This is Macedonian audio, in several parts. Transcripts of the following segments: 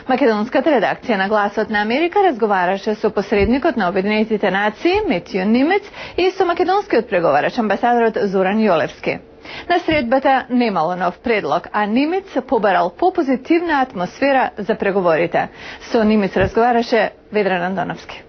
Македонската редакција на Гласот на Америка разговараше со посредникот на Обединетите нации Метју Нимец и со македонскиот преговарач амбасадорот Зоран Јолевски. На средбата немало нов предлог, а Нимец побарал попозитивна атмосфера за преговорите. Со Нимец разговараше Ведран Андоновски.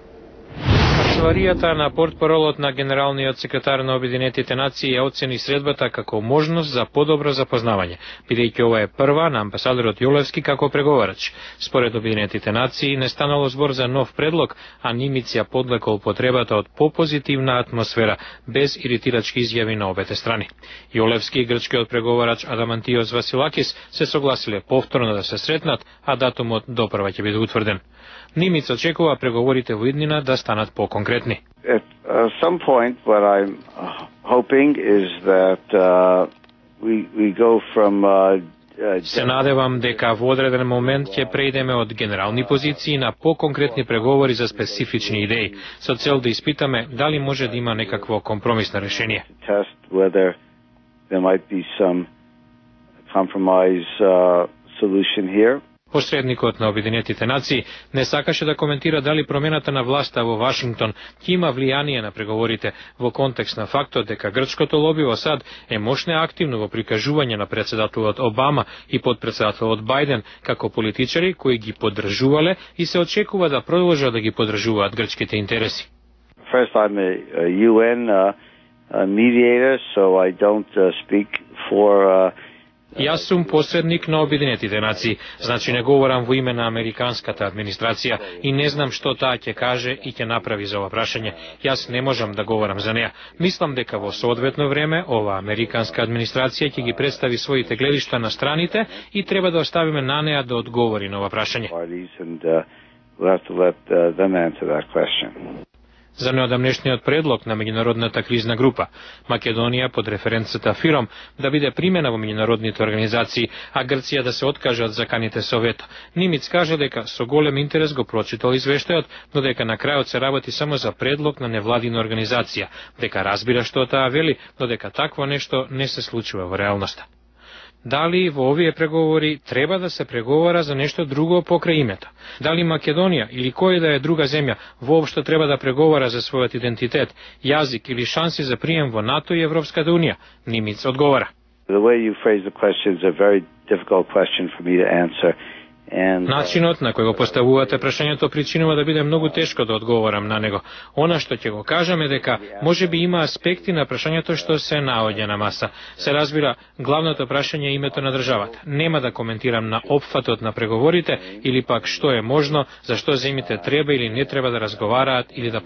Канцеларијата на портпаролот на генералниот секретар на Обединетите нации ја оцени средбата како можност за подобро запознавање, бидејќи ова е прва на амбасадорот Јолевски како преговарач. Според Обединетите нации не станало збор за нов предлог, а Нимец ја подлекол потребата од попозитивна атмосфера, без иритирачки изјави на обете страни. Јолевски и грчкиот преговарач Адамантиос Василакис се согласиле повторно да се сретнат, а датумот допрва ќе биде утврден. Нимец очекува преговорите во иднина да станат по-конкретни. At some point, what I'm hoping is that we go from Се надевам дека во одреден момент ќе преидеме од генерални позиции на по-конкретни преговори за специфични идеи, со цел да испитаме дали може да има некакво компромисно решение. Test whether there might be some compromise solution here. Посредникот на Обединетите нации не сакаше да коментира дали промената на власта во Вашингтон ќе има влијание на преговорите во контекст на фактот дека грчкото лоби во САД е мощно активно во прикажување на председателот Обама и подпредседателот Бајден како политичари кои ги поддржувале и се очекува да продолжат да ги поддржуваат грчките интереси. First, I'm a UN mediator, so I don't speak for Јас сум посредник на Обединетите нации, значи не говорам во име на американската администрација и не знам што таа ќе каже и ќе направи за ова прашање. Јас не можам да говорам за неа. Мислам дека во соодветно време ова американска администрација ќе ги представи своите гледишта на страните и треба да оставиме на неа да одговори на ова прашање. За неодамнешниот предлог на меѓународната кризна група, Македонија под референцата ФИРОМ да биде примена во меѓународните организации, а Грција да се откаже од заканите со вето. Нимец кажа дека со голем интерес го прочитал извештајот, но дека на крајот се работи само за предлог на невладина организација, дека разбира што таа вели, но дека такво нешто не се случува во реалноста. Дали во овие преговори треба да се преговара за нешто друго покрај името? Дали Македонија или која да е друга земја воопшто треба да преговара за својот идентитет, јазик или шанси за прием во НАТО и Европската унија? Нимец одговара. The way you phrase the question is a very difficult question for me to answer. Начинот на кој го поставувате прашањето причинува да биде многу тешко да одговорам на него. Она што ќе го кажам е дека може би има аспекти на прашањето што се наоѓа на маса. Се разбира, главното прашање е името на државата. Нема да коментирам на опфатот на преговорите или пак што е можно, за што земите треба или не треба да разговараат или да